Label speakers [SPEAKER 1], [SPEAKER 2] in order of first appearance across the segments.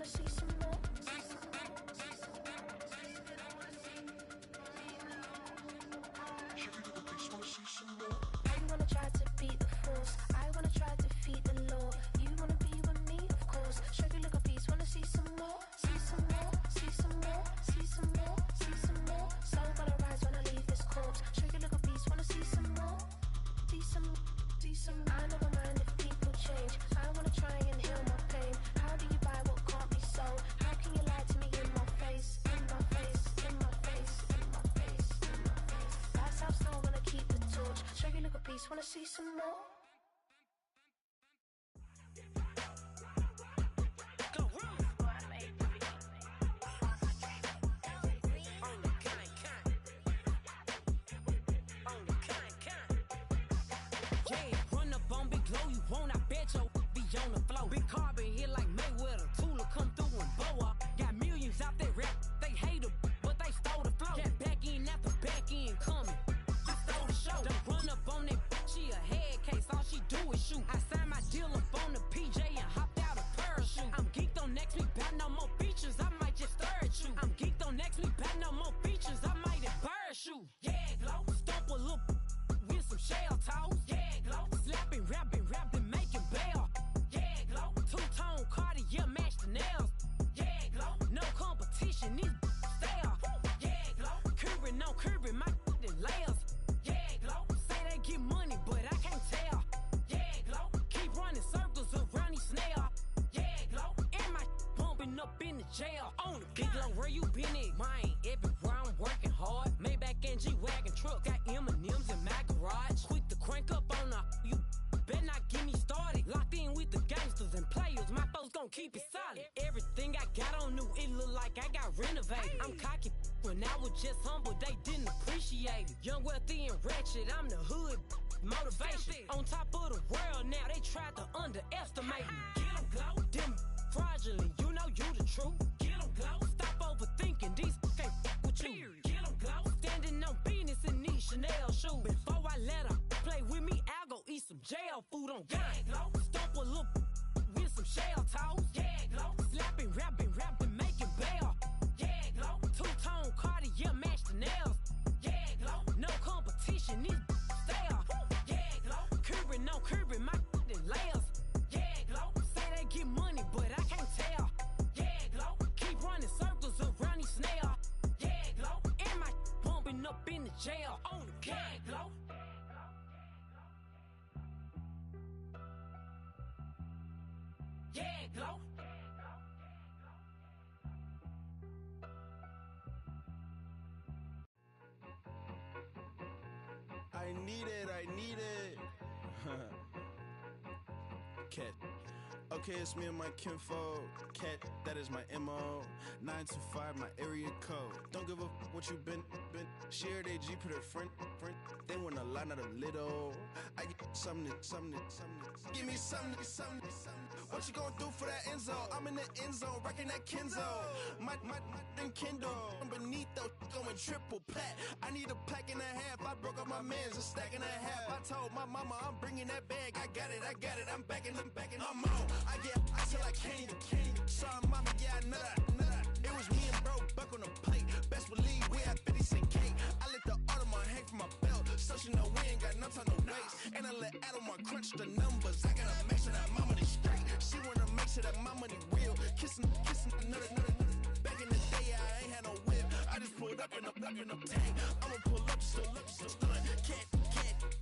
[SPEAKER 1] wanna see some more. You wanna try to beat the force, I wanna try to defeat the law. You wanna be with me, of course. Show you look a piece, wanna see some more. See some more, see some more, see some more, see some more. Soul gonna rise when I leave this corpse. Show you look a piece, wanna see some more. See some, see some. I never mind if people change. I wanna try and heal my pain. How do you buy what can't be sold? How can you lie to me in my face, in my face, in my face, in my face, in my face? That's how still gonna keep the torch. Show you look a piece, wanna see some more.
[SPEAKER 2] I signed my deal up on the PJ and hopped out a parachute. I'm geeked on next week, got no more features, I might just stir at you. I'm geeked on next week, got no more features, I might embarrass you. Yeah, glow, stomp a little with some shell toes. Yeah, glow, slapping, rapping, making bail. Yeah, glow, two-tone Cartier match the nails. Yeah, glow, no competition, these stale. Yeah, glow, curving on curving, my layers. Yeah, glow, say they get money, but I can't tell. Keep running circles around these snail. Yeah, glow. And my bumping up in the jail. On the big glow, where you been at? Mine, everywhere I'm working hard. Maybach and G-Wagon truck. Got M&M's in my garage. Quick to crank up on her. You better not get me started. Locked in with the gangsters and players. My folks gon' keep it solid. Everything I got on new, it look like I got renovated. I'm cocky when I was just humble, they didn't appreciate it. Young, wealthy, and ratchet, I'm the hood motivation. On top of the world now, they tried to underestimate me. Get 'em, glow. Them fraudulent, you know you the truth. Get 'em, glow. Stop overthinking, these can't with you. Get 'em, glow. Standing on business in these Chanel shoes. Before I let her play with me, I'll go eat some jail food on God. Glow. Stomp a little with some shell toes. Yeah, glow. Slapping, rapping, making bail. Yeah, glow. Two-tone Cartier match the nails. Yeah, glow. No competition, these stale. Yeah, glow. Curving on curving, my layers. Yeah, glow. Say they get money, but I can't tell. Yeah, glow. Keep running circles around these snail. Yeah, glow. And my bumping up in the jail. On the yeah, glow. Yeah, glow.
[SPEAKER 3] I need it. Cat. Okay, it's me and my kinfolk. Cat, that is my MO. 925, my area code. Don't give a what you been. Shared AG, put her friend. They want a lot, not a little. I get something. Give me something. What you gonna do for that end zone? I'm in the end zone, rocking that Kenzo. My Kindle. I'm beneath though, going triple plat. I need a pack and a half. I broke up my mans, a stack and a half. I told my mama I'm bringing that bag. I got it. I'm backing. I'm on. I till I can't. Sorry, mama, yeah, I know that. It was me and bro, buck on the plate. Best believe we had 50 cent cake. I let the Audemars hang from my belt, so she know we ain't got no time to waste. And I let Audemars crunch the numbers. I gotta make sure that my money straight. She wanna make sure that my money real. Kissing another. Back in the day, I ain't had no whip. I just pulled up in the tank. I'ma pull up just to stun. Can't,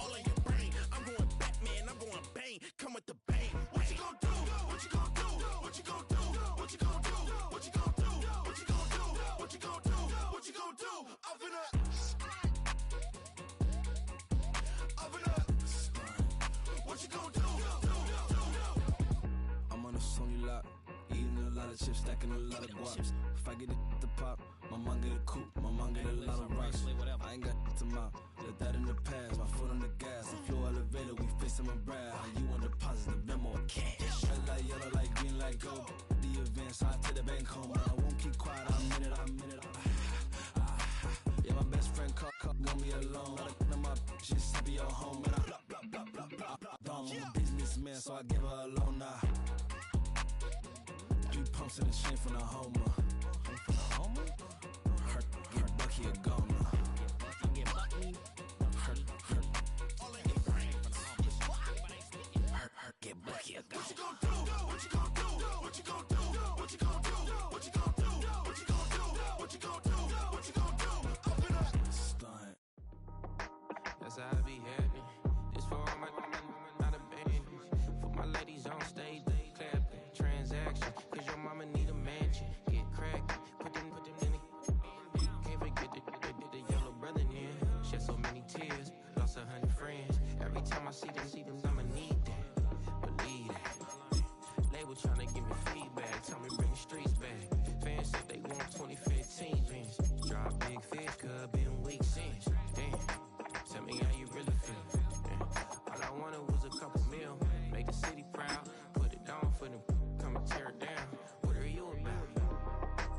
[SPEAKER 3] all in your brain. I'm going Batman, I'm going bang. Come with the bang. What you gon' do? What you gon' do? What you gon' do? What you gon' do? What you gon' do? What you gon' do? What you gon' do? What you gon' do? I'm finna. What you gon' do?
[SPEAKER 4] I'm on a Sony lot, eating a lot of chips, stacking a lot of guap. If I get it to pop, my mom get a coupe, my mom get a lot of rocks. I ain't got to mouth, let that in the past. My foot on the gas, the floor elevator, we face my brad. You want deposits, the memo, cash. Red light, yellow light, green light, go. The event, so I take the bank home, but I won't keep quiet. I'm in it. Yeah, my best friend called, want me alone. I my shit, be your home, and I blah. I'm a businessman, so I give her a loan now. 3 pumps in the shin from the homer. Hurt, get Bucky a goner. Hurt, get Bucky a goner. What you gonna do? What you gonna do? What you gonna do? What you gonna do? What you gonna do? What you gonna do? What you gonna do? What you gonna do? Open up. Stunt.
[SPEAKER 5] That's how I be happy. This for all my not a band. For my ladies on stage, they clapping. Transaction, cause your mama need a mansion. Get cracked, put them in the. Can't forget the yellow brother near. Shed so many tears, lost 100 friends. Every time I see them, I'ma need that. Believe that. Label tryna give me feedback, tell me bring the streets back. Fans said they want 2015 Vince. Drop big fish, cuz been weak since. Damn. Tell me how you really feel. Yeah. All I wanted was a couple mil. Make the city proud. Put it down for them. Come and tear it down. What are you about?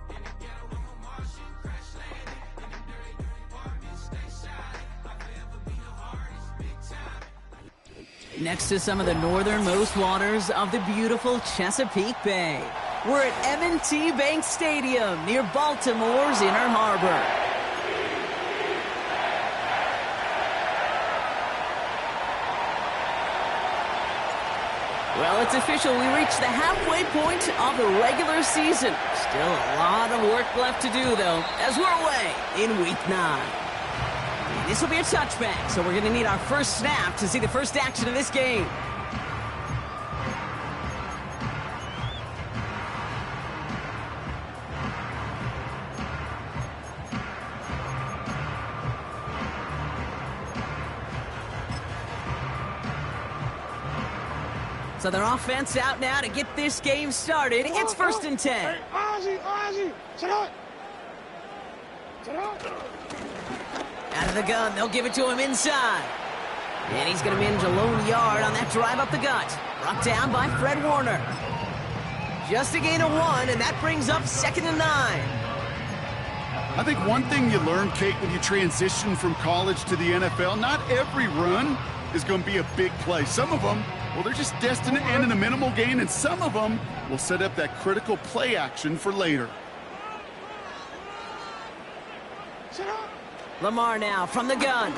[SPEAKER 5] In the ghetto with my Martian crash landing. In them dirty apartments, stay shining. I'll forever be the hardest. Big time.
[SPEAKER 6] Next to some of the northernmost waters of the beautiful Chesapeake Bay, we're at M&T Bank Stadium near Baltimore's Inner Harbor. Well, it's official. We reached the halfway point of the regular season. Still a lot of work left to do, though, as we're away in Week 9. And this will be a touchback, so we're going to need our first snap to see the first action of this game. So their offense out now to get this game started. It's 1st and 10.
[SPEAKER 7] Hey, Ozzy, sit up.
[SPEAKER 6] Out of the gun, they'll give it to him inside. And he's going to manage a lone yard on that drive up the gut. Brought down by Fred Warner. Just a gain of 1, and that brings up 2nd and 9.
[SPEAKER 8] I think one thing you learn, Kate, when you transition from college to the NFL, not every run is going to be a big play. Some of them, well, they're just destined to end in a minimal gain, and some of them will set up that critical play action for later.
[SPEAKER 6] Lamar now from the gun.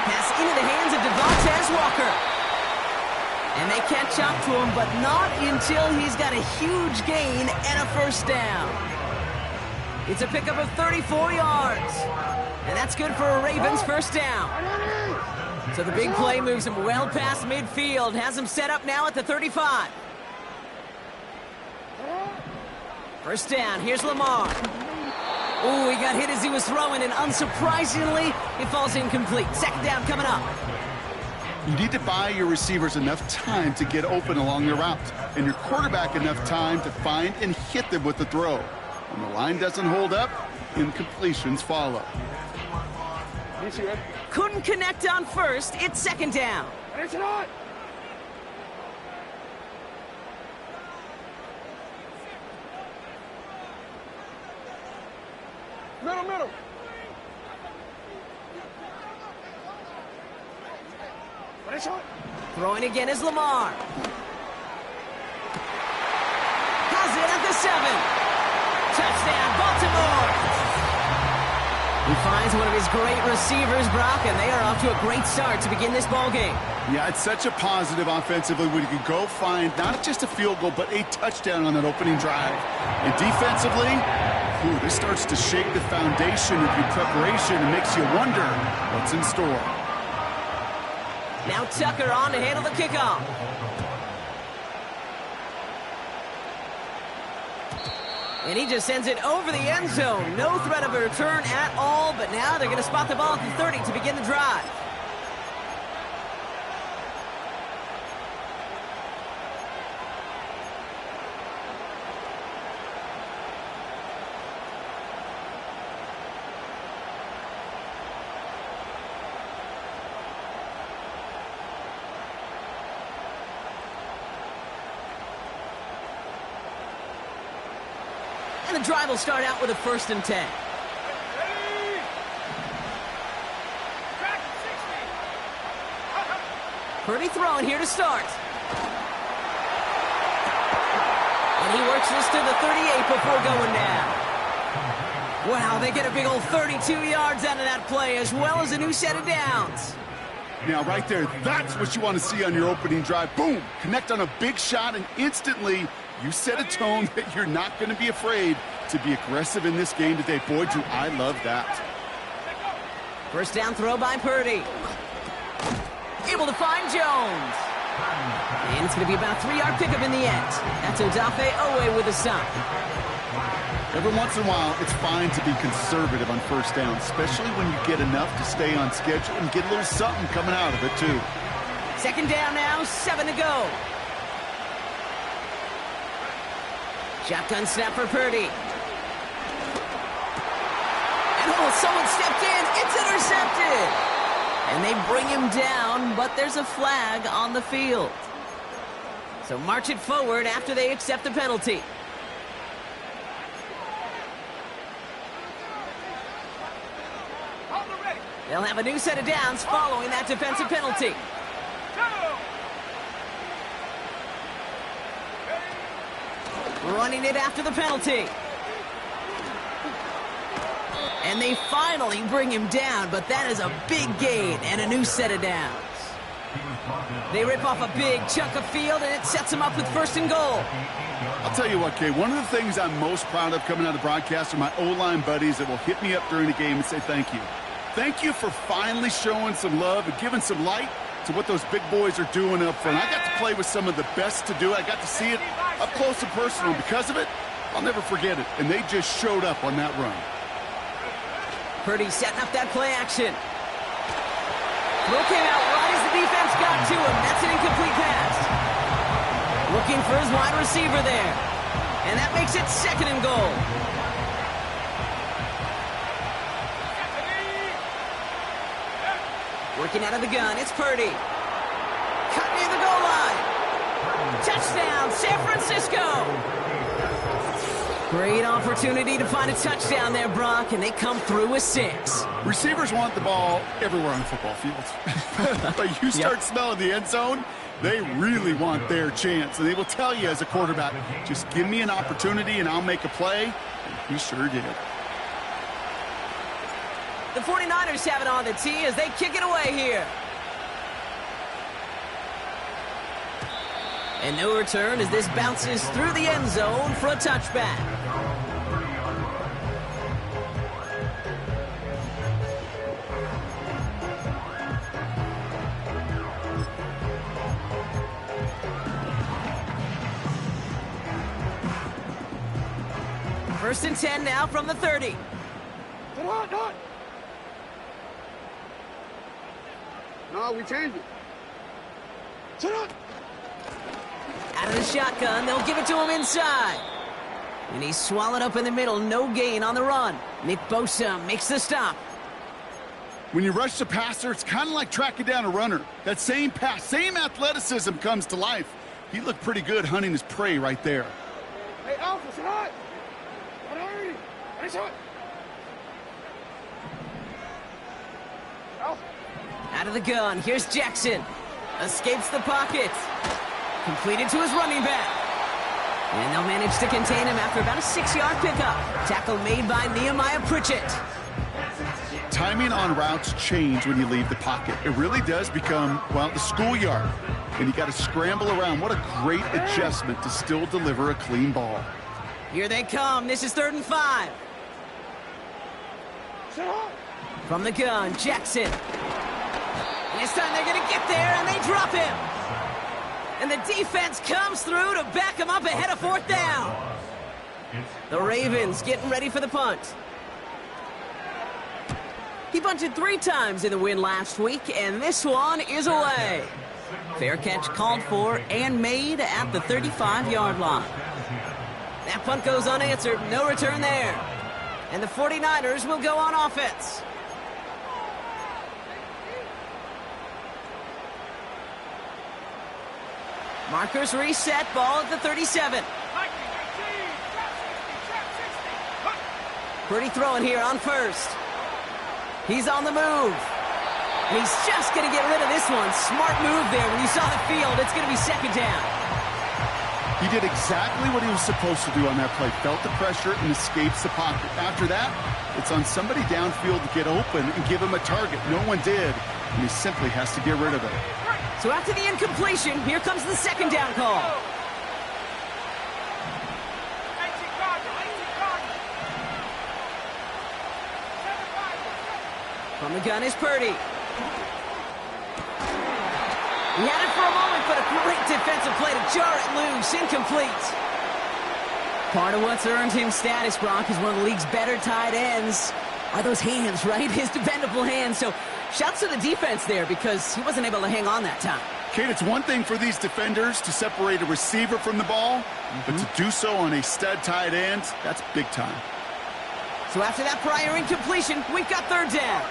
[SPEAKER 6] Pass into the hands of Devontae Walker. And they catch up to him, but not until he's got a huge gain and a first down. It's a pickup of 34 yards. And that's good for a Ravens first down. So the big play moves him well past midfield. Has him set up now at the 35. First down, here's Lamar. Oh, he got hit as he was throwing, and unsurprisingly, it falls incomplete. 2nd down coming up.
[SPEAKER 8] You need to buy your receivers enough time to get open along the route, and your quarterback enough time to find and hit them with the throw. When the line doesn't hold up, incompletions follow.
[SPEAKER 6] Couldn't connect on first. It's 2nd down.
[SPEAKER 7] Middle.
[SPEAKER 6] Throwing again is Lamar. Has it at the 7. Touchdown, Baltimore. He finds one of his great receivers, Brock, and they are off to a great start to begin this ball game.
[SPEAKER 8] Yeah, it's such a positive offensively when you can go find not just a field goal, but a touchdown on that opening drive. And defensively, this starts to shake the foundation of your preparation and makes you wonder what's in store.
[SPEAKER 6] Now Tucker on to handle the kickoff. And he just sends it over the end zone. No threat of a return at all, but now they're going to spot the ball at the 30 to begin the drive. And the drive will start out with a 1st and 10. Purdy throwing here to start. And he works this to the 38 before going down. Wow, they get a big old 32 yards out of that play, as well as a new set of downs.
[SPEAKER 8] Now, right there, that's what you want to see on your opening drive. Boom! Connect on a big shot, and instantly you set a tone that you're not going to be afraid to be aggressive in this game today. Boy, do I love that.
[SPEAKER 6] First down throw by Purdy. Able to find Jones. And it's going to be about a 3-yard pickup in the end. That's Odafe Owe with a stop.
[SPEAKER 8] Every once in a while, it's fine to be conservative on first down, especially when you get enough to stay on schedule and get a little something coming out of it, too.
[SPEAKER 6] Second down now, 7 to go. Shotgun snap for Purdy. And someone stepped in. It's intercepted. And they bring him down, but there's a flag on the field. So march it forward after they accept the penalty. They'll have a new set of downs following that defensive penalty. Running it after the penalty. And they finally bring him down, but that is a big gain and a new set of downs. They rip off a big chunk of field, and it sets them up with first and goal.
[SPEAKER 8] I'll tell you what, Kay, one of the things I'm most proud of coming out of broadcast are my O-line buddies that will hit me up during the game and say thank you. Thank you for finally showing some love and giving some light to what those big boys are doing up front. I got to play with some of the best to do it. I got to see it up close and personal. Because of it, I'll never forget it. And they just showed up on that run.
[SPEAKER 6] Purdy setting up that play action. Throw came out right as the defense got to him. That's an incomplete pass. Looking for his wide receiver there. And that makes it second and goal. Working out of the gun, it's Purdy. Cut near the goal line. Touchdown, San Francisco. Great opportunity to find a touchdown there, Brock, and they come through with 6.
[SPEAKER 8] Receivers want the ball everywhere on the football field. But you start smelling the end zone, they really want their chance. And they will tell you as a quarterback, just give me an opportunity and I'll make a play. And he sure did.
[SPEAKER 6] The 49ers have it on the tee as they kick it away here. And no return as this bounces through the end zone for a touchback. First and 10 now from the 30.
[SPEAKER 7] No, we changed it. Sit up.
[SPEAKER 6] Out of the shotgun, they'll give it to him inside. And he's swallowed up in the middle, no gain on the run. Nick Bosa makes the stop.
[SPEAKER 8] When you rush the passer, it's kind of like tracking down a runner. That same pass, same athleticism comes to life. He looked pretty good hunting his prey right there.
[SPEAKER 7] Hey, Alpha, sit up.
[SPEAKER 6] Out of the gun, here's Jackson. Escapes the pocket. Completed to his running back. And they'll manage to contain him after about a 6-yard pickup. Tackle made by Nehemiah Pritchett.
[SPEAKER 8] Timing on routes change when you leave the pocket. It really does become, well, the schoolyard. And you got to scramble around. What a great adjustment to still deliver a clean ball.
[SPEAKER 6] Here they come. This is 3rd and 5. From the gun, Jackson. And this time they're going to get there, and they drop him. And the defense comes through to back him up ahead of 4th down. The Ravens getting ready for the punt. He punted 3 times in the win last week, and this one is away. Fair catch called for and made at the 35-yard line. That punt goes unanswered, no return there. And the 49ers will go on offense. Markers reset, ball at the 37. Purdy throwing here on first. He's on the move. And he's just going to get rid of this one. Smart move there. When you saw the field, it's going to be 2nd down.
[SPEAKER 8] He did exactly what he was supposed to do on that play. Felt the pressure and escapes the pocket. After that, it's on somebody downfield to get open and give him a target. No one did, and he simply has to get rid of it.
[SPEAKER 6] So after the incompletion, here comes the second down call. From the gun is Purdy. He had it for a moment, but a great defensive play to jar it loose. Incomplete. Part of what's earned him status, Brock, is one of the league's better tight ends. Are those hands, right? His dependable hands. So shouts to the defense there because he wasn't able to hang on that time.
[SPEAKER 8] Kate, it's one thing for these defenders to separate a receiver from the ball, but to do so on a stud tight end, that's big time.
[SPEAKER 6] So after that prior incompletion, we've got third down.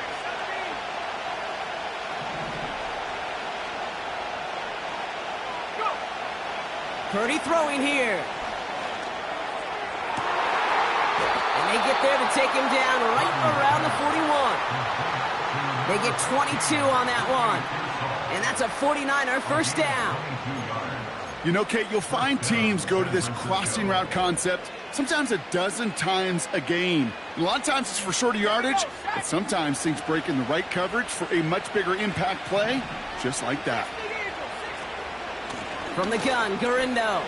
[SPEAKER 6] Purdy throwing here. And they get there to take him down right around the 41. They get 22 on that one. And that's a 49er first down.
[SPEAKER 8] You know, Kate, you'll find teams go to this crossing route concept sometimes a dozen times a game. A lot of times it's for shorter yardage, but sometimes things break in the right coverage for a much bigger impact play, just like that.
[SPEAKER 6] From the gun, Garindo.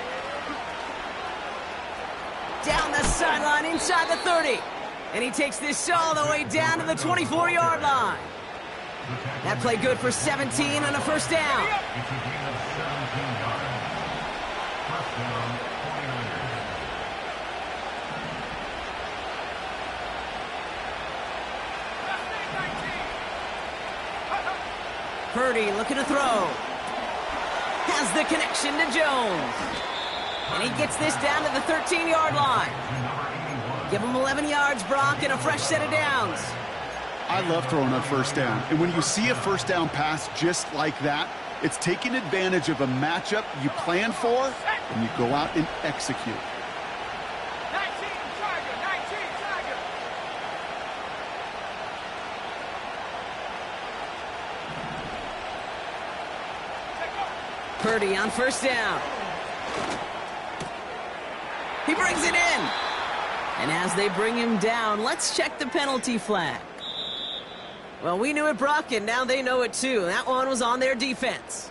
[SPEAKER 6] Down the sideline inside the 30. And he takes this all the way down to the 24-yard line. That play good for 17 and a first down. Purdy looking to throw. Has the connection to Jones. And he gets this down to the 13-yard line. Give him 11 yards, Brock, and a fresh set of downs.
[SPEAKER 8] I love throwing on first down. And when you see a first down pass just like that, it's taking advantage of a matchup you plan for, and you go out and execute.
[SPEAKER 7] 19 Tiger.
[SPEAKER 6] Purdy on first down. He brings it in. And as they bring him down, let's check the penalty flag. Well, we knew it, Brock, and now they know it too. That one was on their defense.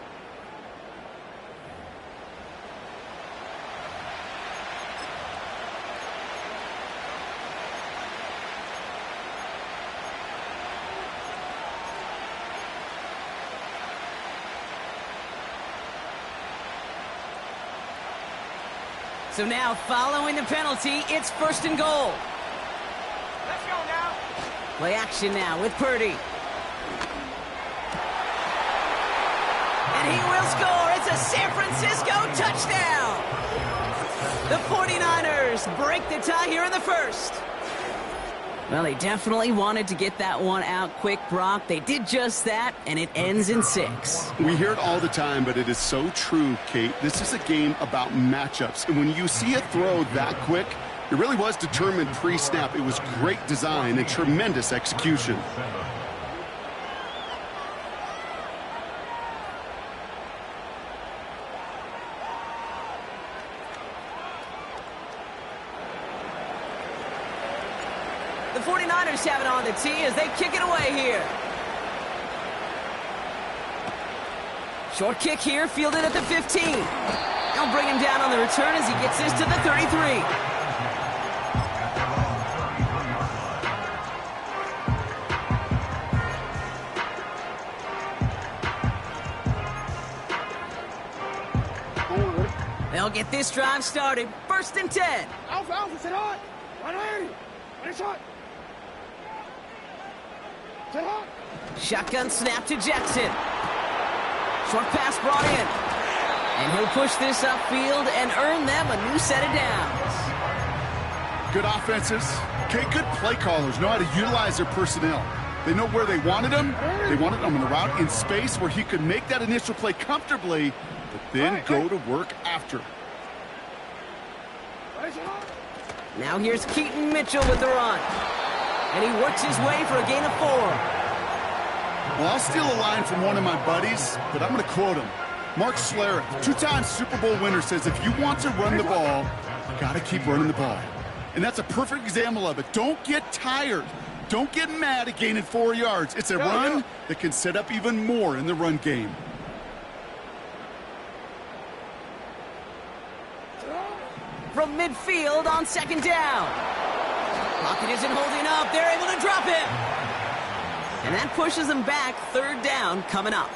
[SPEAKER 6] So now, following the penalty, it's first and goal.
[SPEAKER 7] Let's go now.
[SPEAKER 6] Play action now with Purdy. And he will score. It's a San Francisco touchdown. The 49ers break the tie here in the first. Well, they definitely wanted to get that one out quick, Brock. They did just that, and it ends in 6.
[SPEAKER 8] We hear it all the time, but it is so true, Kate. This is a game about matchups. And when you see a throw that quick, it really was determined pre-snap. It was great design and tremendous execution.
[SPEAKER 6] The 49ers have it on the tee as they kick it away here. Short kick here, fielded at the 15. They'll bring him down on the return as he gets this to the 33. They'll get this drive started. First and 10.
[SPEAKER 7] Alpha, sit hot. Right away. Right shot. Sit hot.
[SPEAKER 6] Shotgun snap to Jackson. Short pass brought in. And he'll push this upfield and earn them a new set of downs.
[SPEAKER 8] Good offenses. Okay, good play callers know how to utilize their personnel. They know where they wanted him. They wanted him on the route in space where he could make that initial play comfortably, but then go to work after.
[SPEAKER 6] Now here's Keaton Mitchell with the run. And he works his way for a gain of 4.
[SPEAKER 8] Well, I'll steal a line from one of my buddies, but I'm going to quote him. Mark Schlereth, two-time Super Bowl winner, says if you want to run the ball, you got to keep running the ball. And that's a perfect example of it. Don't get tired. Don't get mad at gaining 4 yards. It's a run that can set up even more in the run game.
[SPEAKER 6] From midfield on second down. Pocket isn't holding up. They're able to drop it. And that pushes them back. Third down coming up.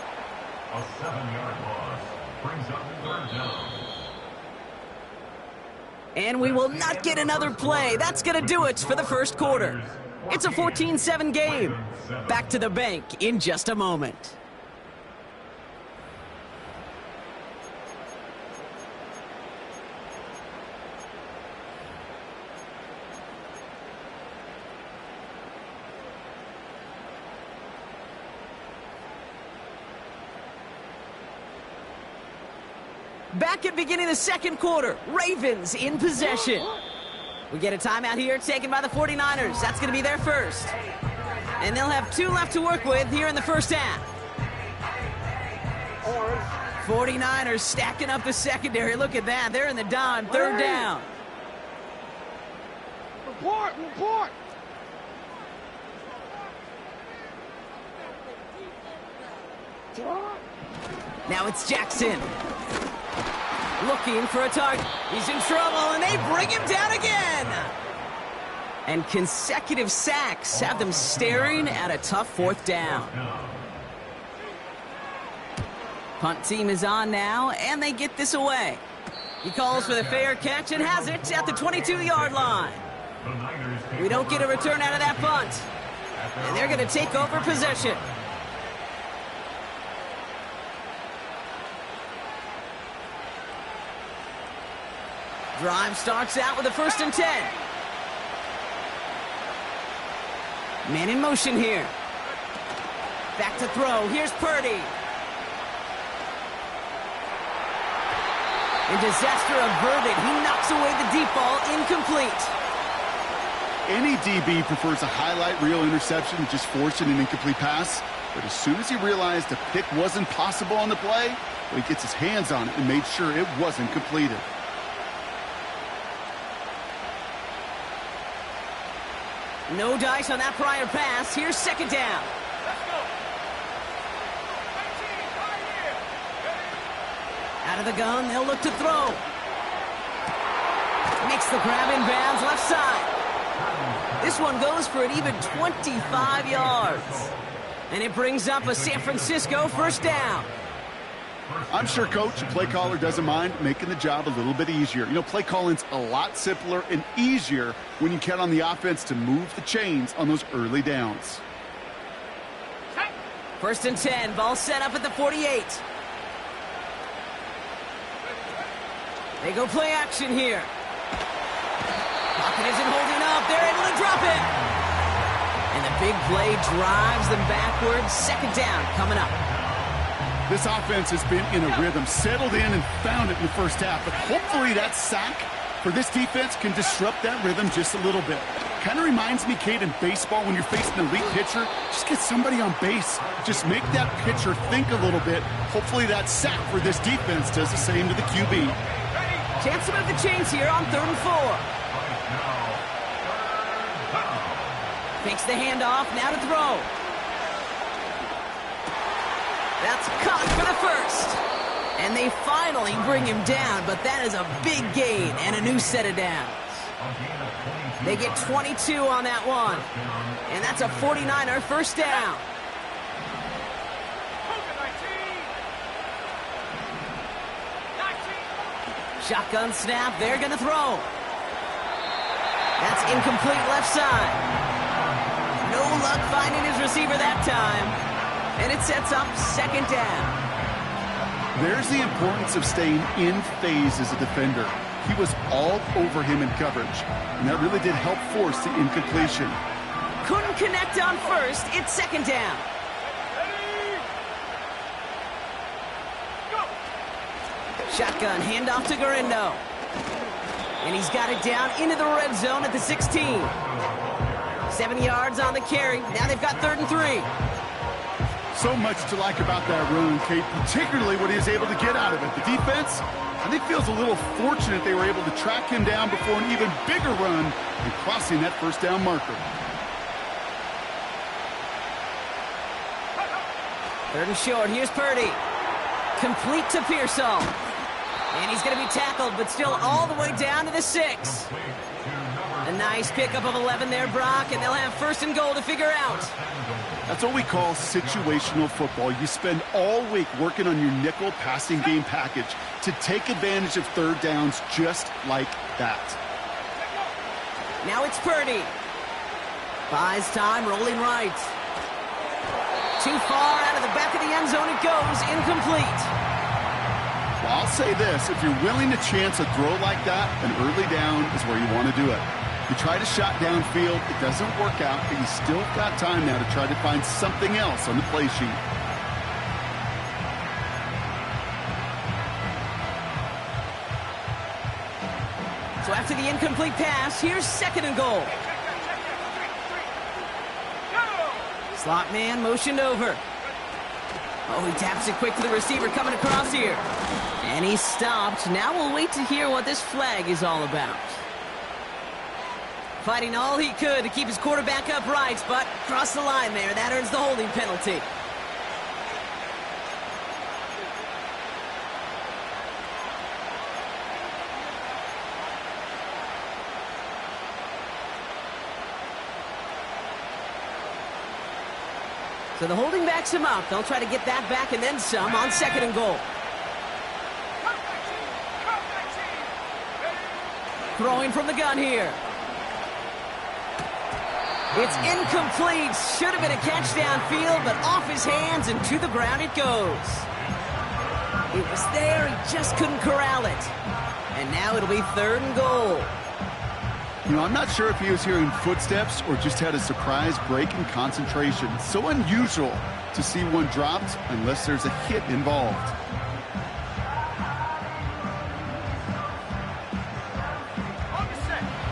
[SPEAKER 9] A 7-yard loss brings up third down.
[SPEAKER 6] And we will not get another play. That's going to do it for the first quarter. It's a 14-7 game. Back to the bank in just a moment. Back at beginning of the second quarter, Ravens in possession. We get a timeout here taken by the 49ers. That's going to be their first. And they'll have 2 left to work with here in the first half. 49ers stacking up the secondary. Look at that. They're in the dime. Third down.
[SPEAKER 7] Report!
[SPEAKER 6] Now it's Jackson. Looking for a target. He's in trouble, and they bring him down again. And consecutive sacks have them staring at a tough fourth down. Punt team is on now, and they get this away. He calls for the fair catch and has it at the 22-yard line. We don't get a return out of that punt. And they're going to take over possession. Drive starts out with a 1st and 10. Man in motion here. Back to throw. Here's Purdy. And disaster averted. He knocks away the deep ball. Incomplete.
[SPEAKER 8] Any DB prefers a highlight reel interception, just forcing an incomplete pass. But as soon as he realized a pick wasn't possible on the play, well, he gets his hands on it and made sure it wasn't completed.
[SPEAKER 6] No dice on that prior pass. Here's second down. Out of the gun, they'll look to throw. Makes the grab in bounds left side. This one goes for an even 25 yards. And it brings up a San Francisco first down.
[SPEAKER 8] I'm sure Coach and play caller doesn't mind making the job a little bit easier. You know, play calling's a lot simpler and easier when you count on the offense to move the chains on those early downs.
[SPEAKER 6] 1st and 10, ball set up at the 48. They go play action here. Pocket isn't holding up. They're able to drop it. And the big play drives them backwards. Second down coming up.
[SPEAKER 8] This offense has been in a rhythm, settled in and found it in the first half. But hopefully that sack for this defense can disrupt that rhythm just a little bit. Kind of reminds me, Kate, in baseball when you're facing an elite pitcher, just get somebody on base. Just make that pitcher think a little bit. Hopefully that sack for this defense does the same to the QB.
[SPEAKER 6] Chance to move the chains here on 3rd and 4. Fakes the handoff, now to throw. That's caught for the first. And they finally bring him down, but that is a big gain and a new set of downs. They get 22 on that one. And that's a 49er first down. Shotgun snap, they're going to throw. That's incomplete left side. No luck finding his receiver that time. And it sets up second down.
[SPEAKER 8] There's the importance of staying in phase as a defender. He was all over him in coverage, and that really did help force the incompletion.
[SPEAKER 6] Couldn't connect on first. It's second down. Shotgun handoff to Garindo. And he's got it down into the red zone at the 16. 7 yards on the carry. Now they've got 3rd and 3.
[SPEAKER 8] so much to like about that run, Kate, particularly what he was able to get out of it. The defense, I think, feels a little fortunate they were able to track him down before an even bigger run and crossing that first down marker.
[SPEAKER 6] Third and short. Here's Purdy. Complete to Pearsall. And he's going to be tackled, but still all the way down to the 6. A nice pickup of 11 there, Brock, and they'll have first and goal to figure out.
[SPEAKER 8] That's what we call situational football. You spend all week working on your nickel passing game package to take advantage of third downs just like that.
[SPEAKER 6] Now it's Purdy. Buys time, rolling right. Too far out of the back of the end zone it goes, incomplete.
[SPEAKER 8] Well, I'll say this, if you're willing to chance a throw like that, an early down is where you want to do it. You try to shot downfield, it doesn't work out, but you still got time now to try to find something else on the play sheet.
[SPEAKER 6] So after the incomplete pass, here's second and goal. Slot man motioned over. Oh, he taps it quick to the receiver coming across here. And he stopped. Now we'll wait to hear what this flag is all about. Fighting all he could to keep his quarterback upright, but crossed the line there. That earns the holding penalty. So the holding backs him up. They'll try to get that back and then some on second and goal. Throwing from the gun here. It's incomplete. Should have been a catch downfield, but off his hands and to the ground it goes. It was there. He just couldn't corral it. And now it'll be third and goal.
[SPEAKER 8] You know, I'm not sure if he was hearing footsteps or just had a surprise break in concentration. So unusual to see one dropped unless there's a hit involved.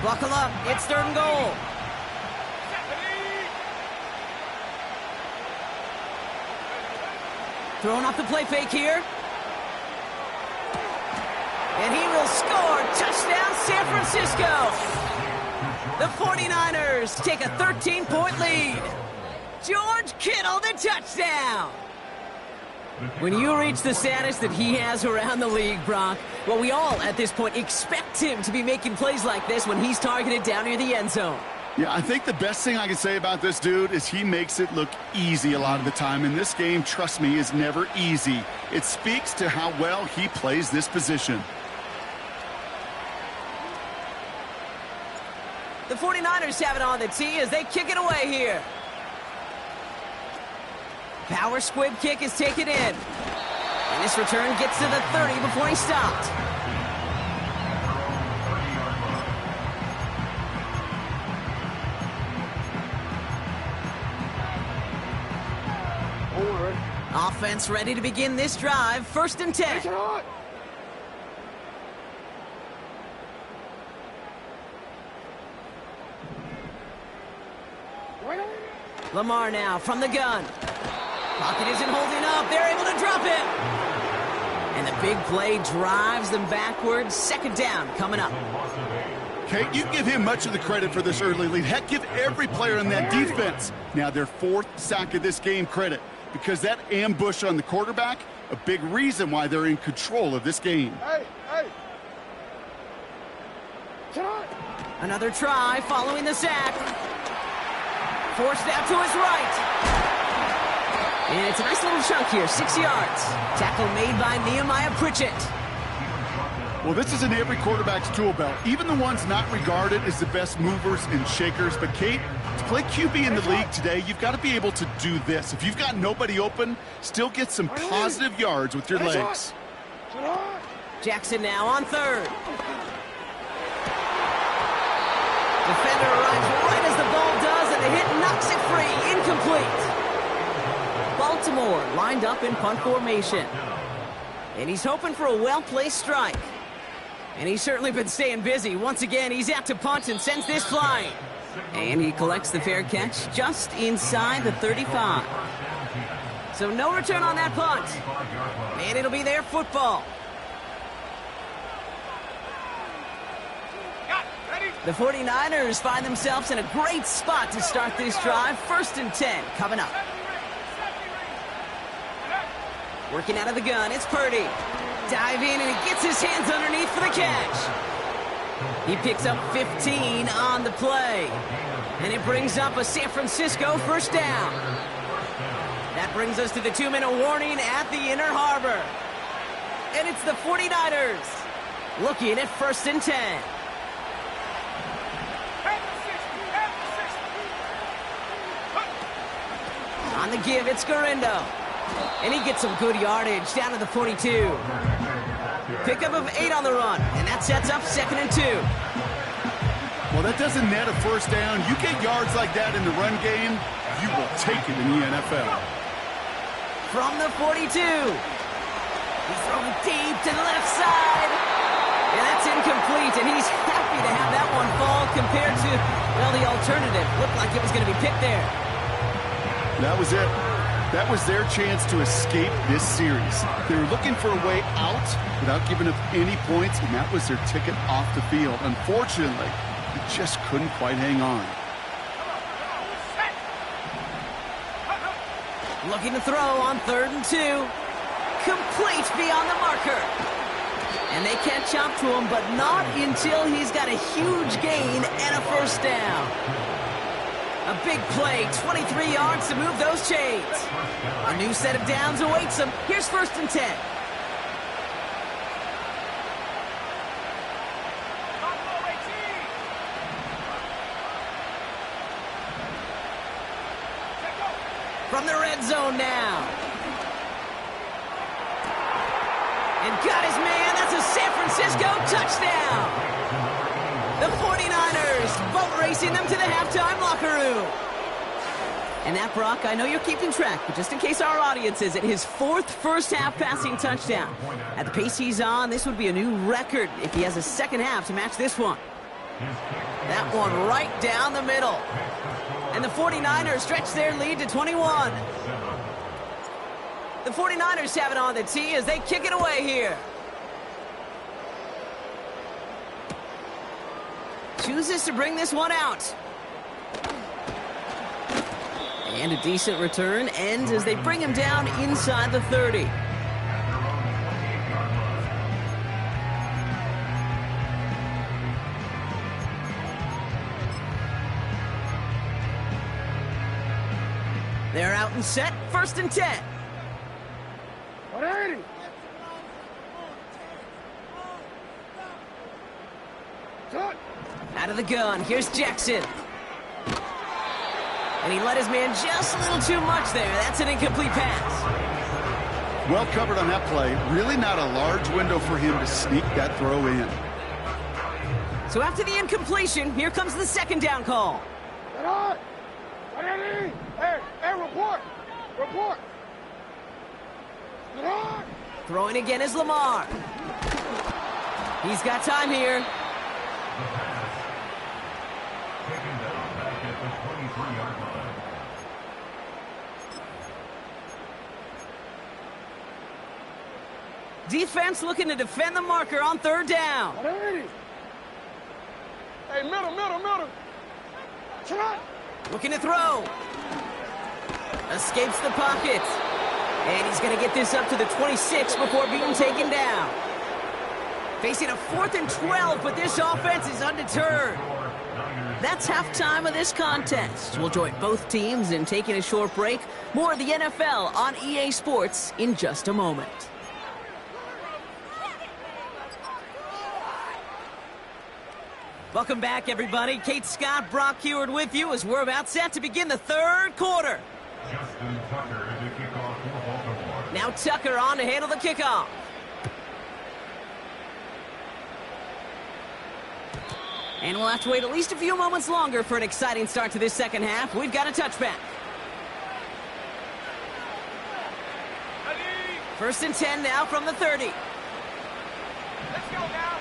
[SPEAKER 6] Buckle up. It's third and goal. Throwing off the play fake here. And he will score. Touchdown, San Francisco. The 49ers take a 13-point lead. George Kittle, the touchdown. When you reach the status that he has around the league, Brock, well, we all at this point expect him to be making plays like this when he's targeted down near the end zone.
[SPEAKER 8] Yeah, I think the best thing I can say about this dude is he makes it look easy a lot of the time. And this game, trust me, is never easy. It speaks to how well he plays this position.
[SPEAKER 6] The 49ers have it on the tee as they kick it away here. Power squib kick is taken in. And this return gets to the 30 before he stopped. Offense ready to begin this drive. First and 10. Lamar now from the gun. Pocket isn't holding up. They're able to drop it. And the big play drives them backwards. Second down coming up.
[SPEAKER 8] Kate, you give him much of the credit for this early lead. Heck, give every player in that defense now their fourth sack of this game credit. Because that ambush on the quarterback, a big reason why they're in control of this game.
[SPEAKER 6] Another try following the sack. Forced out to his right. And it's a nice little chunk here, 6 yards. Tackle made by Nehemiah Pritchett.
[SPEAKER 8] Well, this is in every quarterback's tool belt, even the ones not regarded as the best movers and shakers. But, Kate, to play QB in the league today, you've got to be able to do this. If you've got nobody open, still get some positive yards with your legs.
[SPEAKER 6] Jackson now on third. Defender arrives right as the ball does, and the hit knocks it free. Incomplete. Baltimore lined up in punt formation. And he's hoping for a well-placed strike. And he's certainly been staying busy. Once again, he's out to punt and sends this flying. And he collects the fair catch just inside the 35. So no return on that punt. And it'll be their football. The 49ers find themselves in a great spot to start this drive. 1st and 10 coming up. Working out of the gun, it's Purdy. Dive in, and he gets his hands underneath for the catch. He picks up 15 on the play. And it brings up a San Francisco 1st down. That brings us to the 2-minute warning at the Inner Harbor. And it's the 49ers looking at 1st and 10. On the give, it's Garindo. And he gets some good yardage down to the 42. Pickup of 8 on the run, and that sets up 2nd and 2.
[SPEAKER 8] Well, that doesn't net a 1st down. You get yards like that in the run game, you will take it in the NFL.
[SPEAKER 6] From the 42. He's throwing deep to the left side. And that's incomplete, and he's happy to have that one fall compared to, well, the alternative. Looked like it was going to be picked there.
[SPEAKER 8] That was it. That was their chance to escape this series. They were looking for a way out without giving up any points, and that was their ticket off the field. Unfortunately, they just couldn't quite hang on.
[SPEAKER 6] Looking to throw on 3rd and 2. Complete beyond the marker. And they can't chop to him, but not until he's got a huge gain and a 1st down. A big play, 23 yards to move those chains. A new set of downs awaits him. Here's 1st and 10. From the red zone now. And got his man. That's a San Francisco touchdown. The 49ers boat racing them to the halftime locker room. And that, Brock, I know you're keeping track, but just in case our audience isn't, his 4th first-half passing touchdown. At the pace he's on, this would be a new record if he has a second half to match this one. That one right down the middle. And the 49ers stretch their lead to 21. The 49ers have it on the tee as they kick it away here. Chooses to bring this one out. And a decent return ends as they bring him down inside the 30. They're out and set. 1st and 10.
[SPEAKER 7] 180.
[SPEAKER 6] Out of the gun, here's Jackson. And he let his man just a little too much there. That's an incomplete pass.
[SPEAKER 8] Well covered on that play. Really not a large window for him to sneak that throw in.
[SPEAKER 6] So after the incompletion, here comes the 2nd down call.
[SPEAKER 7] Get on. 180. Hey, report. Report. Get on.
[SPEAKER 6] Throwing again is Lamar. He's got time here. Defense looking to defend the marker on 3rd down.
[SPEAKER 7] 180. Hey, middle. Try.
[SPEAKER 6] Looking to throw. Escapes the pocket. And he's going to get this up to the 26 before being taken down. Facing a 4th and 12, but this offense is undeterred. That's halftime of this contest. We'll join both teams in taking a short break. More of the NFL on EA Sports in just a moment. Welcome back, everybody. Kate Scott, Brock Heward with you as we're about set to begin the 3rd quarter.
[SPEAKER 9] Justin Tucker to kick off for Baltimore.
[SPEAKER 6] Now Tucker on to handle the kickoff. And we'll have to wait at least a few moments longer for an exciting start to this 2nd half. We've got a touchback. 1st and 10 now from the 30.
[SPEAKER 7] Let's go now.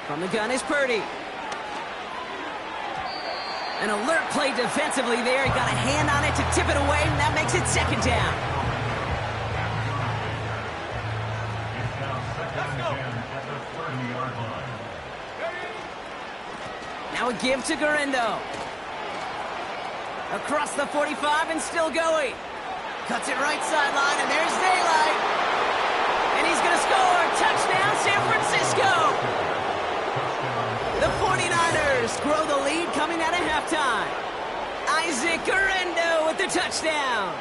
[SPEAKER 6] From the gun is Purdy. An alert play defensively there. He got a hand on it to tip it away, and that makes it second down.
[SPEAKER 9] It's now second and 10 at the 30-yard line.
[SPEAKER 6] Now a give to Garendo. Across the 45 and still going. Cuts it right sideline, and there's daylight. And he's going to score. Touchdown, San Francisco. The 49ers grow the lead coming out of halftime. Isaac Garendo with the touchdown.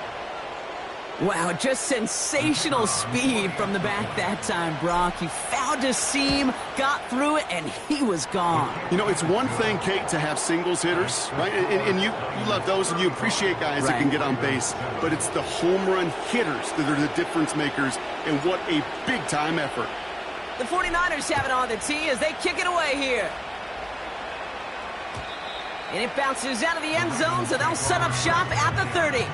[SPEAKER 6] Wow, just sensational speed from the back that time, Brock. He found a seam, got through it, and he was gone.
[SPEAKER 8] You know, it's one thing, Kate, to have singles hitters, right? And you love those, and you appreciate guys that can get on base. But it's the home run hitters that are the difference makers, and what a big-time effort.
[SPEAKER 6] The 49ers have it on the tee as they kick it away here. And it bounces out of the end zone, so they'll set up shop at the 30.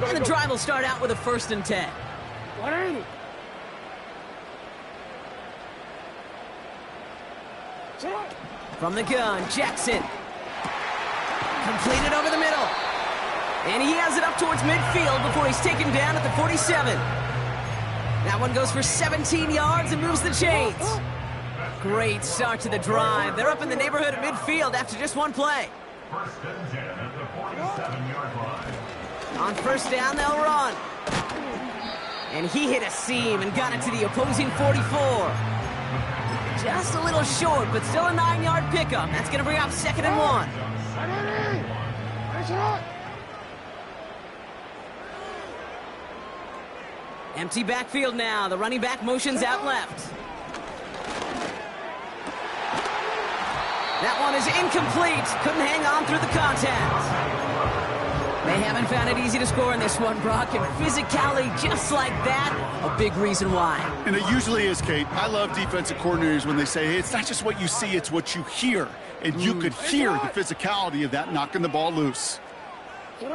[SPEAKER 6] And the drive will start out with a 1st and 10. From the gun, Jackson. Completed over the middle. And he has it up towards midfield before he's taken down at the 47. That one goes for 17 yards and moves the chains. Great start to the drive. They're up in the neighborhood of midfield after just one play.
[SPEAKER 9] 1st and 10 at the 47-yard line.
[SPEAKER 6] On 1st down, they'll run. And he hit a seam and got it to the opposing 44. Just a little short, but still a 9-yard pickup. That's going to bring up 2nd and 1. Empty backfield now. The running back motions out left. That one is incomplete. Couldn't hang on through the contact. They haven't found it easy to score in this one, Brock, and physicality just like that, a big reason why.
[SPEAKER 8] And it usually is, Kate. I love defensive coordinators when they say, hey, it's not just what you see, it's what you hear. And you could hear the physicality of that knocking the ball loose.
[SPEAKER 6] Here's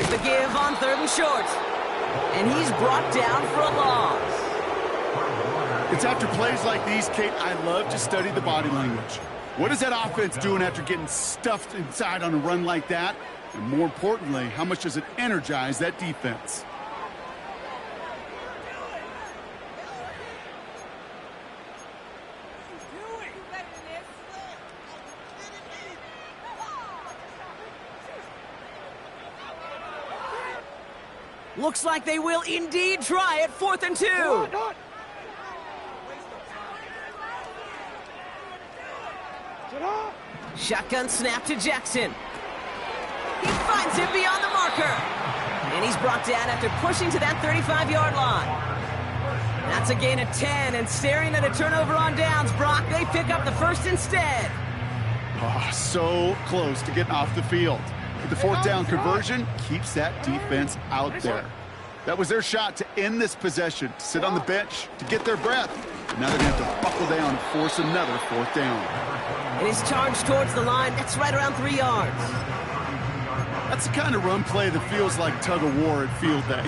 [SPEAKER 6] the give on 3rd and short. And he's brought down for a loss.
[SPEAKER 8] It's after plays like these, Kate, I love to study the body language. What is that offense doing after getting stuffed inside on a run like that? And more importantly, how much does it energize that defense?
[SPEAKER 6] Looks like they will indeed try it. 4th and 2. Shotgun snap to Jackson. He finds it beyond the marker. And he's brought down after pushing to that 35-yard line. That's a gain of 10, and staring at a turnover on downs, Brock, they pick up the 1st instead.
[SPEAKER 8] Oh, so close to getting off the field. But the 4th down conversion keeps that defense out there. That was their shot to end this possession, to sit on the bench, to get their breath. Now they're going to have to buckle down and force another 4th down.
[SPEAKER 6] It is charged towards the line. That's right around 3 yards.
[SPEAKER 8] That's the kind of run play that feels like tug-of-war at field day.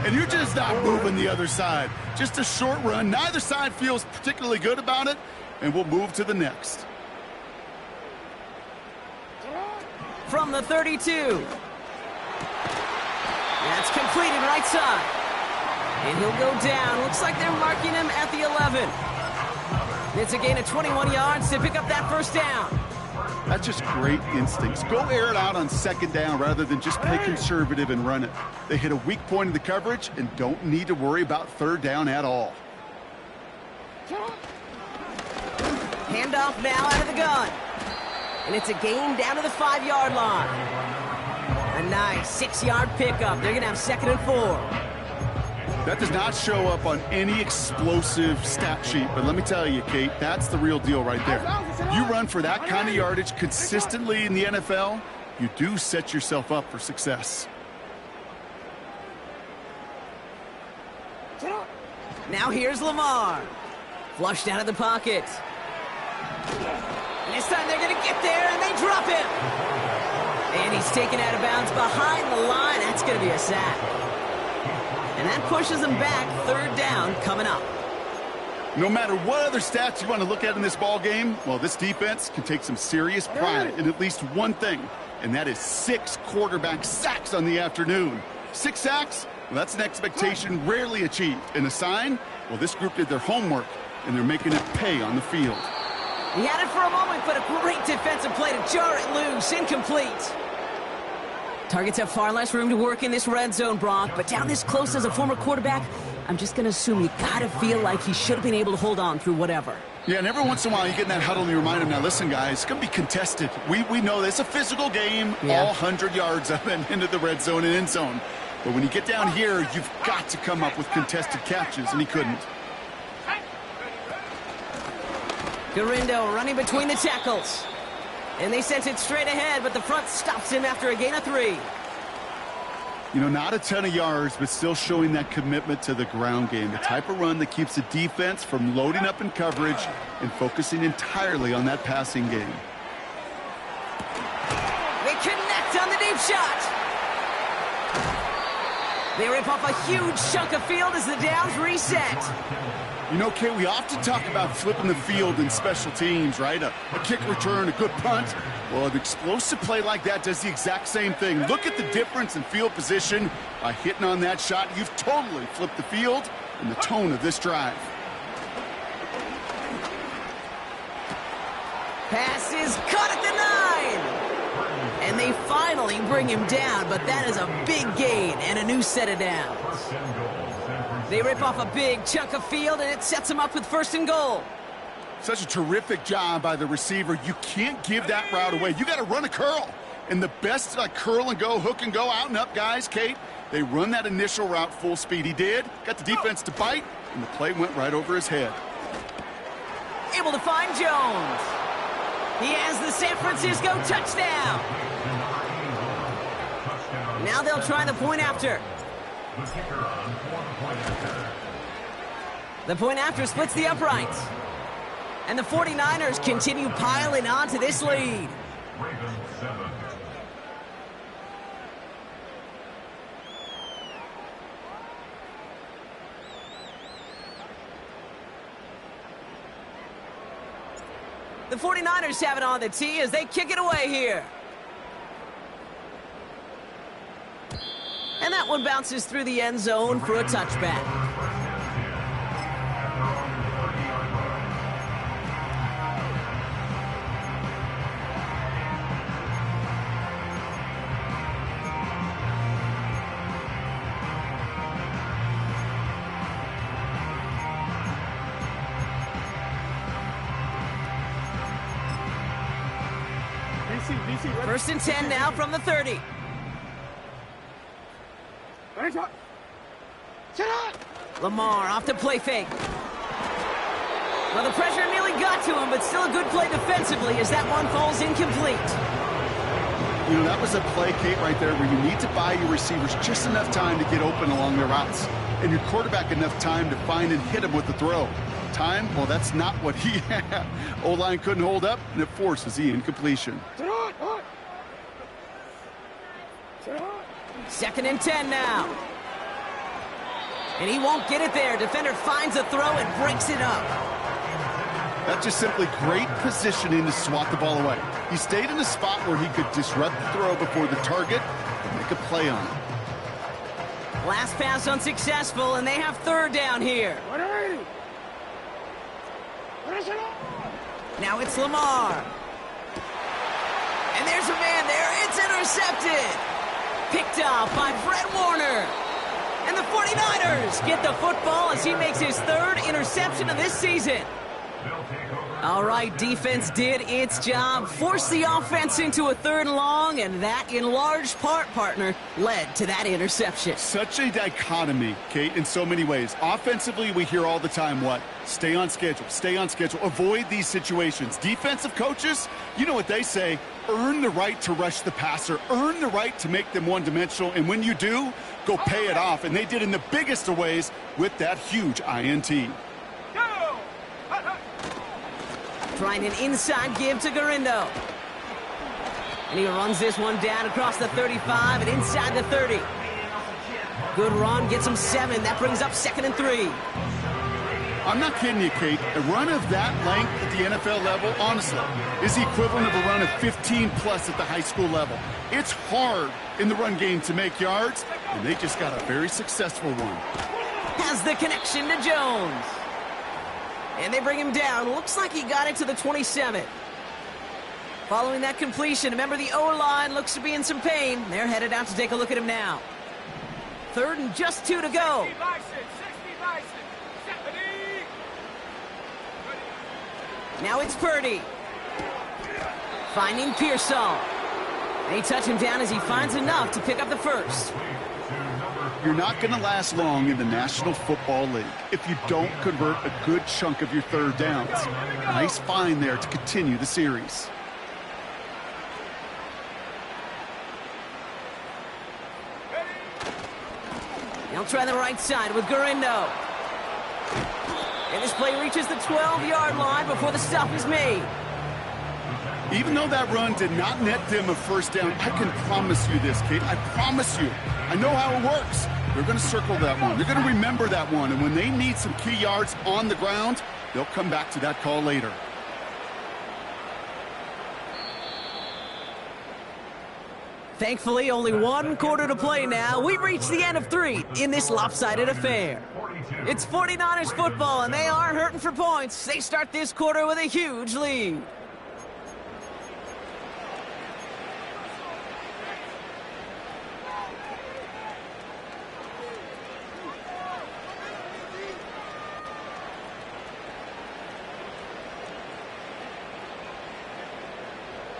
[SPEAKER 8] And you're just not moving the other side. Just a short run. Neither side feels particularly good about it, and we'll move to the next.
[SPEAKER 6] From the 32. That's completed right side. And he'll go down. Looks like they're marking him at the 11. It's a gain of 21 yards to pick up that 1st down.
[SPEAKER 8] That's just great instincts. Go air it out on 2nd down rather than just play conservative and run it. They hit a weak point in the coverage and don't need to worry about 3rd down at all.
[SPEAKER 6] Handoff now out of the gun. And it's a gain down to the 5-yard line. A nice 6-yard pickup. They're going to have 2nd and 4.
[SPEAKER 8] That does not show up on any explosive stat sheet, but let me tell you, Kate, that's the real deal right there. You run for that kind of yardage consistently in the NFL, you do set yourself up for success.
[SPEAKER 6] Now here's Lamar. Flushed out of the pocket. And this time they're going to get there, and they drop him. And he's taken out of bounds behind the line. That's going to be a sack. And that pushes them back. 3rd down coming up.
[SPEAKER 8] No matter what other stats you want to look at in this ball game, well, this defense can take some serious pride in at least one thing, and that is 6 quarterback sacks on the afternoon. 6 sacks? Well, that's an expectation rarely achieved. And a sign? Well, this group did their homework, and they're making it pay on the field.
[SPEAKER 6] He had it for a moment, but a great defensive play to jar it loose. Incomplete. Targets have far less room to work in this red zone, Brock, but down this close as a former quarterback, I'm just going to assume you got to feel like he should have been able to hold on through whatever.
[SPEAKER 8] Yeah, and every once in a while you get in that huddle and you remind him, now listen, guys, it's going to be contested. We know this. It's a physical game, all 100 yards up and into the red zone and end zone. But when you get down here, you've got to come up with contested catches, and he couldn't.
[SPEAKER 6] Garindo running between the tackles. And they sent it straight ahead, but the front stops him after a gain of 3.
[SPEAKER 8] You know, not a ton of yards, but still showing that commitment to the ground game. The type of run that keeps the defense from loading up in coverage and focusing entirely on that passing game.
[SPEAKER 6] They connect on the deep shot. They rip off a huge chunk of field as the downs reset.
[SPEAKER 8] You know, Kay, we often talk about flipping the field in special teams, right? A kick return, a good punt. Well, an explosive play like that does the exact same thing. Look at the difference in field position. By hitting on that shot, you've totally flipped the field and the tone of this drive.
[SPEAKER 6] Pass is caught at the 9. And they finally bring him down, but that is a big gain and a new set of downs. They rip off a big chunk of field, and it sets them up with 1st and goal.
[SPEAKER 8] Such a terrific job by the receiver. You can't give that route away. You got to run a curl. And the best curl and go, hook and go, out and up guys, Kate, they run that initial route full speed. He did. Got the defense to bite, and the play went right over his head.
[SPEAKER 6] Able to find Jones. He has the San Francisco touchdown. Now they'll try the point after. The point after splits the uprights. And the 49ers continue piling on to this lead. The 49ers have it on the tee as they kick it away here. And that one bounces through the end zone for a touchback. First and 10 now from the 30. Lamar off the play fake. Well, the pressure nearly got to him, but still a good play defensively as that one falls incomplete.
[SPEAKER 8] You know, that was a play, Kate, right there where you need to buy your receivers just enough time to get open along their routes. And your quarterback enough time to find and hit him with the throw. Time? Well, that's not what he had. O-line couldn't hold up, and it forces the incompletion.
[SPEAKER 6] 2nd and 10 now. And he won't get it there. Defender finds a throw and breaks it up.
[SPEAKER 8] That's just simply great positioning to swat the ball away. He stayed in a spot where he could disrupt the throw before the target and make a play on it.
[SPEAKER 6] Last pass unsuccessful, and they have 3rd down here. Now it's Lamar. And there's a man there. It's intercepted. Picked off by Fred Warner. And the 49ers get the football as he makes his 3rd interception of this season. All right, defense did its job, forced the offense into a 3rd and long, and that, in large part, partner, led to that interception.
[SPEAKER 8] Such a dichotomy, Kate, in so many ways. Offensively, we hear all the time what? Stay on schedule, avoid these situations. Defensive coaches, you know what they say, earn the right to rush the passer, earn the right to make them one-dimensional, and when you do, go pay it off. And they did in the biggest of ways with that huge INT.
[SPEAKER 6] Trying an inside give to Garindo. And he runs this one down across the 35 and inside the 30. Good run, gets him 7. That brings up 2nd and 3.
[SPEAKER 8] I'm not kidding you, Kate. A run of that length at the NFL level, honestly, is the equivalent of a run of 15-plus at the high school level. It's hard in the run game to make yards, and they just got a very successful one.
[SPEAKER 6] Has the connection to Jones. And they bring him down. Looks like he got it to the 27. Following that completion, remember the O-line looks to be in some pain. They're headed out to take a look at him now. 3rd and just 2 to go. Now it's Purdy. Finding Pearsall. They touch him down as he finds enough to pick up the first.
[SPEAKER 8] You're not going to last long in the National Football League if you don't convert a good chunk of your 3rd downs. Nice find there to continue the series.
[SPEAKER 6] They'll try the right side with Gurindo. And this play reaches the 12-yard line before the stop is made.
[SPEAKER 8] Even though that run did not net them a first down, I can promise you this, Kate. I promise you. I know how it works. They're going to circle that one. They're going to remember that one. And when they need some key yards on the ground, they'll come back to that call later.
[SPEAKER 6] Thankfully, only 1 quarter to play now. We've reached the end of 3 in this lopsided affair. It's 49ers football, and they are hurting for points. They start this quarter with a huge lead.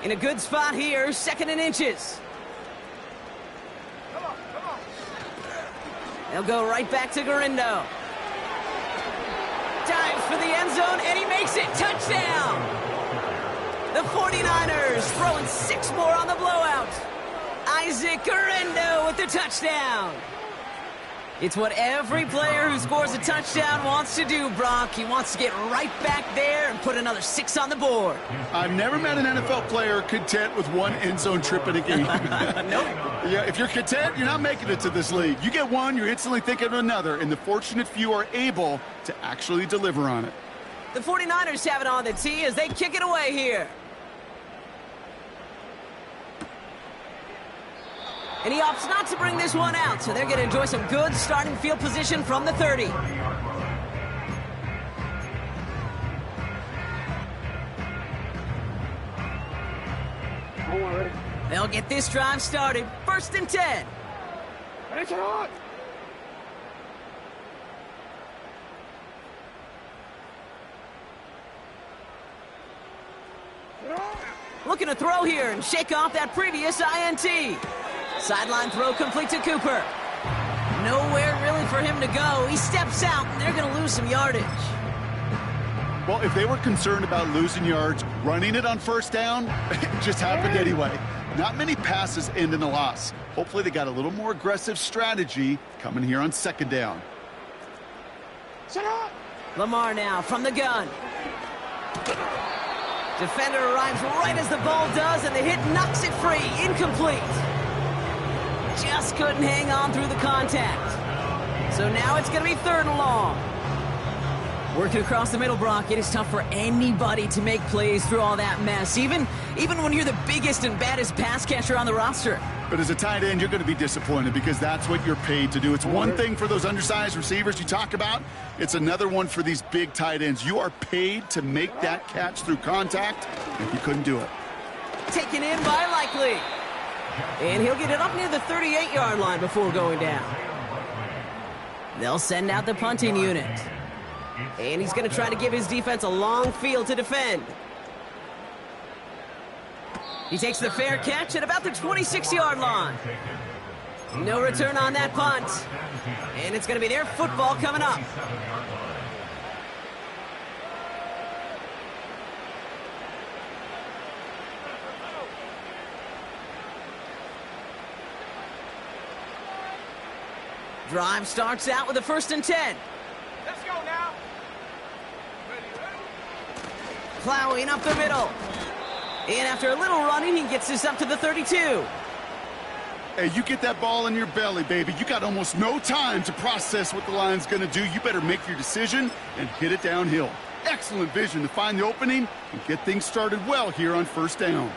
[SPEAKER 6] In a good spot here, 2nd and inches. They'll go right back to Gurindo. Dives for the end zone, and he makes it. Touchdown! The 49ers throwing 6 more on the blowout. Isaac Gurindo with the touchdown. It's what every player who scores a touchdown wants to do, Brock. He wants to get right back there and put another 6 on the board.
[SPEAKER 8] I've never met an NFL player content with 1 end zone trip in a game.
[SPEAKER 6] Nope.
[SPEAKER 8] Yeah, if you're content, you're not making it to this league. You get 1, you're instantly thinking of another, and the fortunate few are able to actually deliver on it.
[SPEAKER 6] The 49ers have it on the tee as they kick it away here. And he opts not to bring this one out, so they're going to enjoy some good starting field position from the 30. They'll get this drive started. 1st and 10. Looking to throw here and shake off that previous INT. Sideline throw complete to Cooper. Nowhere really for him to go. He steps out, and they're going to lose some yardage.
[SPEAKER 8] Well, if they were concerned about losing yards, running it on 1st down, it just happened anyway. Not many passes end in a loss. Hopefully they got a little more aggressive strategy coming here on 2nd down.
[SPEAKER 6] Lamar now from the gun. Defender arrives right as the ball does, and the hit knocks it free. Incomplete. Just couldn't hang on through the contact. So now it's going to be 3rd and long. Working across the middle, Brock, it is tough for anybody to make plays through all that mess, even when you're the biggest and baddest pass catcher on the roster.
[SPEAKER 8] But as a tight end, you're going to be disappointed because that's what you're paid to do. It's one thing for those undersized receivers you talk about. It's another one for these big tight ends. You are paid to make that catch through contact, and you couldn't do it.
[SPEAKER 6] Taken in by Likely. And he'll get it up near the 38-yard line before going down. They'll send out the punting unit. And he's going to try to give his defense a long field to defend. He takes the fair catch at about the 26-yard line. No return on that punt. And it's going to be their football coming up. Drive starts out with a 1st and 10.
[SPEAKER 10] Let's go now.
[SPEAKER 6] Plowing up the middle. And after a little running, he gets this up to the 32.
[SPEAKER 8] Hey, you get that ball in your belly, baby. You got almost no time to process what the line's going to do. You better make your decision and hit it downhill. Excellent vision to find the opening and get things started well here on first down.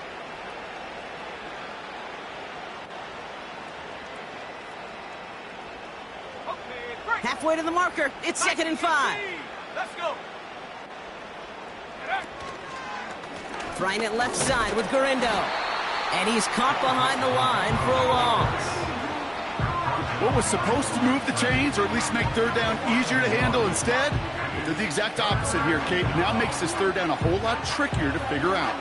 [SPEAKER 6] Halfway to the marker. It's 2nd and 5.
[SPEAKER 10] Let's go.
[SPEAKER 6] Trying it left side with Garindo. And he's caught behind the line for a loss.
[SPEAKER 8] What was supposed to move the chains or at least make third down easier to handle instead? They did the exact opposite here, Kate. Now makes this third down a whole lot trickier to figure out.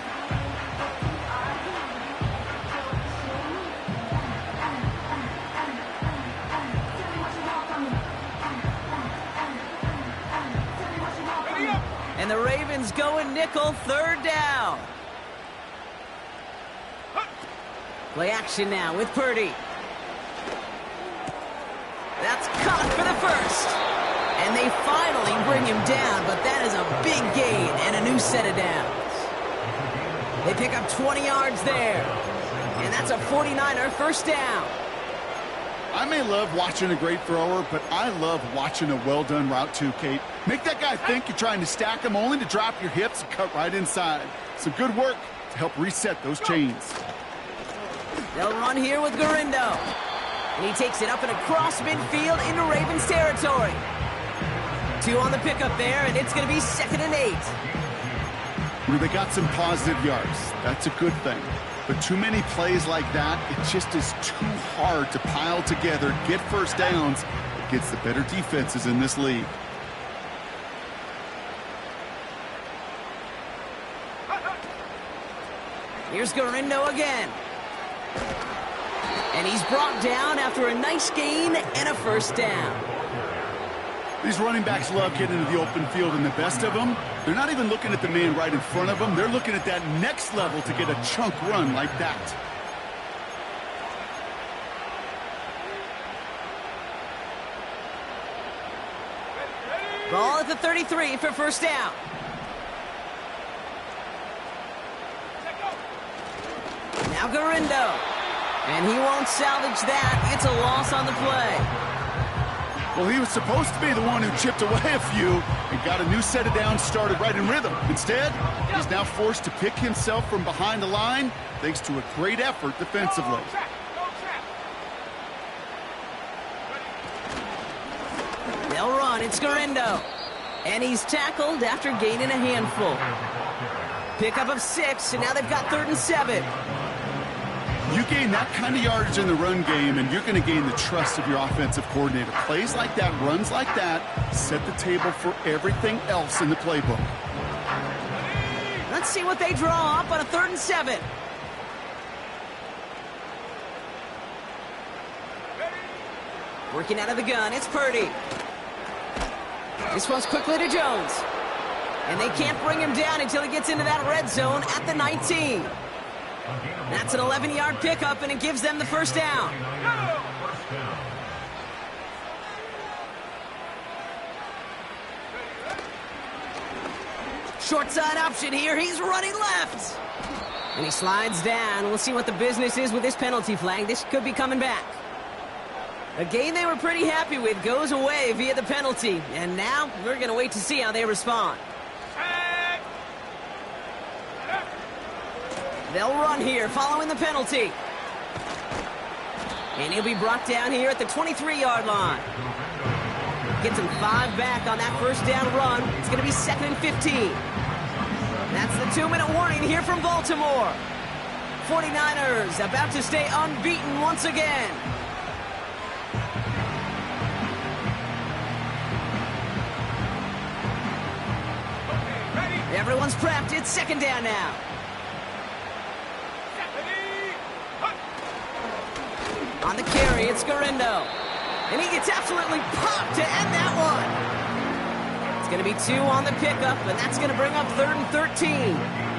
[SPEAKER 6] And the Ravens go in nickel, 3rd down. Play action now with Purdy. That's caught for the first. And they finally bring him down, but that is a big gain and a new set of downs. They pick up 20 yards there. And that's a 49er first down.
[SPEAKER 8] I may love watching a great thrower, but I love watching a well-done route too, Kate. Make that guy think you're trying to stack him only to drop your hips and cut right inside. Some good work to help reset those chains.
[SPEAKER 6] They'll run here with Garindo. And he takes it up and across midfield into Ravens territory. 2 on the pickup there, and it's going to be 2nd and 8.
[SPEAKER 8] They got some positive yards. That's a good thing. But too many plays like that, it just is too hard to pile together, get first downs against the better defenses in this league.
[SPEAKER 6] Here's Garindo again. And he's brought down after a nice gain and a first down.
[SPEAKER 8] These running backs love getting into the open field, and the best of them, they're not even looking at the man right in front of them. They're looking at that next level to get a chunk run like that.
[SPEAKER 6] Ball at the 33 for first down. Now Garindo. And he won't salvage that. It's a loss on the play.
[SPEAKER 8] Well, he was supposed to be the one who chipped away a few and got a new set of downs started right in rhythm. Instead, he's now forced to pick himself from behind the line thanks to a great effort defensively.
[SPEAKER 6] They'll run. It's Garindo. And he's tackled after gaining a handful. Pickup of 6, and now they've got 3rd and 7.
[SPEAKER 8] You gain that kind of yardage in the run game, and you're going to gain the trust of your offensive coordinator. Plays like that, runs like that, set the table for everything else in the playbook.
[SPEAKER 6] Let's see what they draw up on a 3rd and 7. Working out of the gun, it's Purdy. This one's quickly to Jones. And they can't bring him down until he gets into that red zone at the 19. That's an 11-yard pickup, and it gives them the first down. Short side option here. He's running left. And he slides down. We'll see what the business is with this penalty flag. This could be coming back. A game they were pretty happy with goes away via the penalty. And now we're going to wait to see how they respond. They'll run here following the penalty. And he'll be brought down here at the 23-yard line. Gets him 5 back on that first down run. It's going to be 2nd and 15. That's the 2-minute warning here from Baltimore. 49ers about to stay unbeaten once again. Everyone's prepped. It's 2nd down now. On the carry, it's Garindo. And he gets absolutely popped to end that one. It's going to be 2 on the pickup, and that's going to bring up 3rd and 13.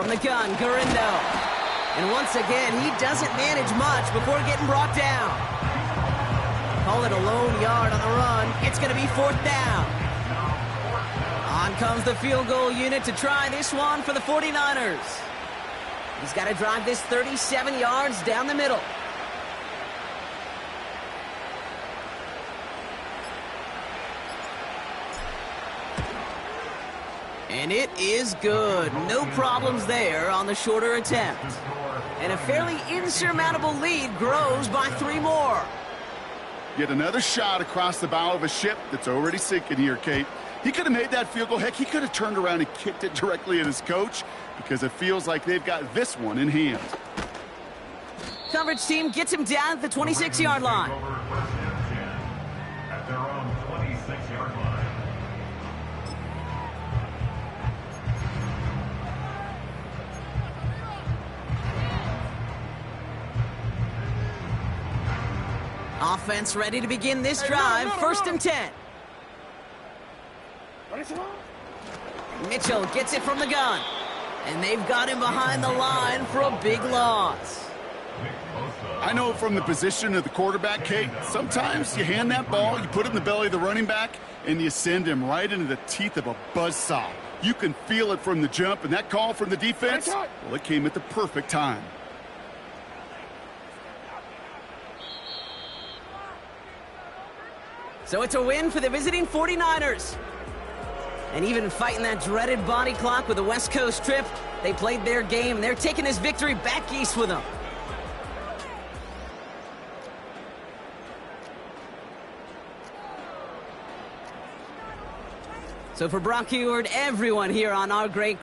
[SPEAKER 6] From the gun, Gurindo. And once again, he doesn't manage much before getting brought down. Call it a lone yard on the run. It's going to be 4th down. On comes the field goal unit to try this one for the 49ers. He's got to drive this 37 yards down the middle. And it is good. No problems there on the shorter attempt. And a fairly insurmountable lead grows by 3 more.
[SPEAKER 8] Yet another shot across the bow of a ship that's already sinking here, Kate. He could have made that field goal. Heck, he could have turned around and kicked it directly at his coach because it feels like they've got this one in hand.
[SPEAKER 6] Coverage team gets him down at the 26-yard line.
[SPEAKER 9] At their own 26-yard line.
[SPEAKER 6] Offense ready to begin this drive. 1st and 10. Mitchell gets it from the gun. And they've got him behind the line for a big loss.
[SPEAKER 8] I know from the position of the quarterback, Kate, sometimes you hand that ball, you put it in the belly of the running back, and you send him right into the teeth of a buzzsaw. You can feel it from the jump, and that call from the defense, well, it came at the perfect time.
[SPEAKER 6] So it's a win for the visiting 49ers. And even fighting that dreaded body clock with the West Coast trip, they played their game, and they're taking this victory back east with them. So for Brock Heward, everyone here on our great